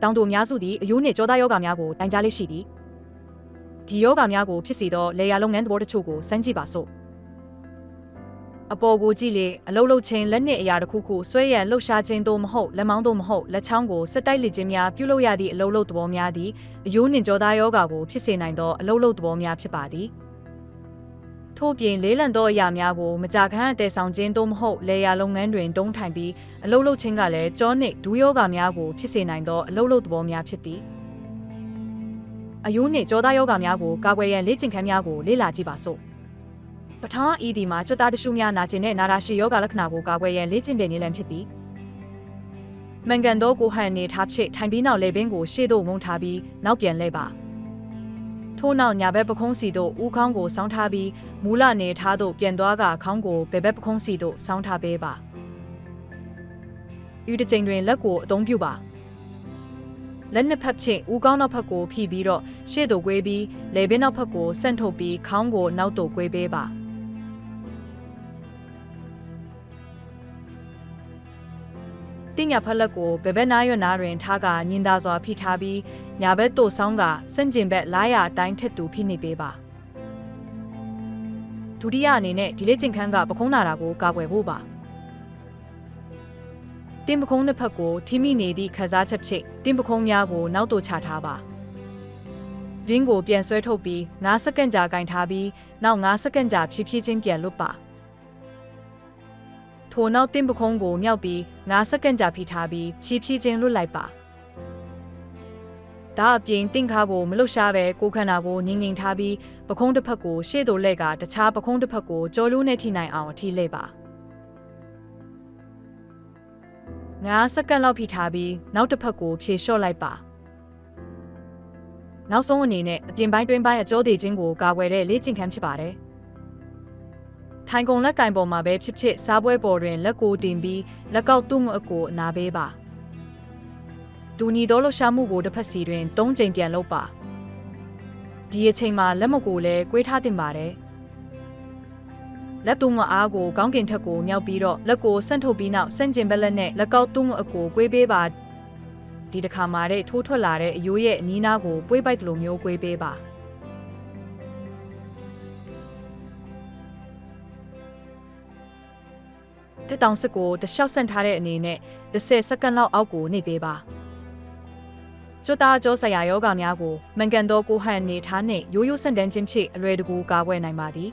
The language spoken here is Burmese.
တောင်တူများစုသည်အယိုးနှင့်ကြောသားယောဂများကိုတိုင်ကြားလေးရှိသည်ဒီယောဂများကိုဖြစ်စေသောလေယာလုပ်ငန်းသဘောတချို့ကိုစမ်းကြည့်ပါစို့အပေါ်ကိုကြည့်လေအလုတ်လုတ်ချင်းလက်နှင့်အရာတစ်ခုခုဆွဲရန်လှုပ်ရှားခြင်းသို့မဟုတ်လက်မောင်းသို့မဟုတ်လက်ချောင်းကိုစက်တိုက်လက်ခြင်းများပြုလုပ်ရသည့်အလုတ်လုတ်သဘောများသည်အယိုးနှင့်ကြောသားယောဂကိုဖြစ်စေနိုင်သောအလုတ်လုတ်သဘောများဖြစ်ပါသည်ထို့ပြင်လေးလံသောအရာများကိုမကြာခဏတည်ဆောင်ခြင်းသို့မဟုတ်လေယာလုပ်ငန်းတွင်တုံးထိုင်ပြီးအလုတ်လုတ်ခြင်းကလည်းကြောနှင့်ဒူးယောဂများကိုဖြစ်စေနိုင်သောအလုတ်လုတ်သဘောများဖြစ်သည်အယိုးနှင့်ကြောသားယောဂများကိုကာကွယ်ရန်လေ့ကျင့်ခန်းများကိုလေ့လာကြည့်ပါစို့ပထမဤဒီမှာကြွသားတရှုများနာကျင်တဲ့နာရာရှိယောဂလက္ခဏာကိုကာကွယ်ရန်လေ့ကျင့်တဲ့နည်းလမ်းဖြစ်သည်မန်ကန်သောကိုဟန်နေထားဖြစ်ထိုင်ပြီးနောက်လေပင်ကိုရှေ့သို့ငုံထားပြီးနောက်ပြန်လှည့်ပါထို့နောက်ညာဘက်ပခုံးစီသို့ဦးခေါင်းကိုဆောင်းထားပြီးမူလနေထားသို့ပြန်သွားကခေါင်းကိုဘယ်ဘက်ပခုံးစီသို့ဆောင်းထားပေးပါဤတစ်ချိန်တွင်လက်ကိုအသုံးပြုပါလက်နှစ်ဖက်ချင်းဦးခေါင်းနောက်ဖက်ကိုဖိပြီးတော့ရှေ့သို့ကွေးပြီးလေပင်နောက်ဖက်ကိုဆန့်ထုတ်ပြီးခေါင်းကိုနောက်သို့ကွေးပေးပါတင်ညာဖက်လက်ကိုဘယ်ဘက်နားရွက်နားတွင်ထားကညင်သာစွာဖိထားပြီးညာဘက်သို့ဆောင်းကစန့်ကျင်ဘက်လားရအတိုင်းထက်တူဖိနှိပ်ပေးပါဒုတိယအနေနဲ့ဒီလေ့ကျင့်ခန်းကပခုံးနာတာကိုကာကွယ်ဖို့ပါတင်ပခုံးနှစ်ဖက်ကိုထိမိနေသည့်ခစားချက်ဖြင့်တင်ပခုံးများကိုနောက်သို့ချထားပါရင်းကိုပြန်ဆွဲထုတ်ပြီး9စက္ကန့်ကြာကင်ထားပြီးနောက်9စက္ကန့်ကြာဖြည်းဖြည်းချင်းပြန်လွတ်ပါထိုနောက်တင်ပခုံးကိုမြောက်ပြီး9စက္ကန့်ကြာဖိထားပြီးဖြည်းဖြည်းချင်းလွတ်လိုက်ပါဒါအပြင်တင်ခါကိုမလွတ်ရှားပဲကိုခန္ဓာကိုငြိမ်ငြိမ်ထားပြီးပခုံးတစ်ဖက်ကိုရှေ့သို့လှည့်ကတခြားပခုံးတစ်ဖက်ကိုကြောလူးနဲ့ထိနိုင်အောင်အထိလှည့်ပါ9စက္ကန့်လောက်ဖိထားပြီးနောက်တစ်ဖက်ကိုဖြေလျှော့လိုက်ပါနောက်ဆုံးအနေနဲ့အပြင်ပိုင်းတွင်းပိုင်းအကျိုးသေးခြင်းကိုကာကွယ်တဲ့လေ့ကျင့်ခန်းဖြစ်ပါတယ်ထိုင်ကုန်လက်ကင်ပေါ်မှာပဲဖြစ်ဖြစ်စားပွဲပေါ်တွင်လက်ကိုတင်ပြီးလက်ကောက်သူ့မှုအကိုအနာပေးပါဒူနီတော်လှရှားမှုကိုတစ်ဖက်စီတွင်3ကြိမ်ပြန်လုပ်ပါဒီအချိန်မှာလက်မကိုလည်းကွေးထားတင်ပါတယ်လက်သူ့မအားကိုကောင်းကင်ထက်ကိုမြောက်ပြီးတော့လက်ကိုဆန့်ထုတ်ပြီးနောက်ဆန့်ကျင်ဘက်လက်နဲ့လက်ကောက်သူ့မအကိုကွေးပေးပါဒီတစ်ခါမှာတဲ့ထိုးထွက်လာတဲ့အယိုးရဲ့အနီးနားကိုပွေးပိုက်လိုမျိုးကွေးပေးပါတက်တောင်စစ်ကိုတလျှောက်ဆန့်ထားတဲ့အနေနဲ့10စက္ကန့်လောက်အောက်ကိုနှိပ်ပေးပါကျွတ်သားကြောဆရာယောဂများကိုမန်ကန်သောကိုဟန်နေထားနှင့်ရိုးရိုးဆန့်တန်းခြင်းဖြင့်အလွယ်တကူကာကွယ်နိုင်ပါသည်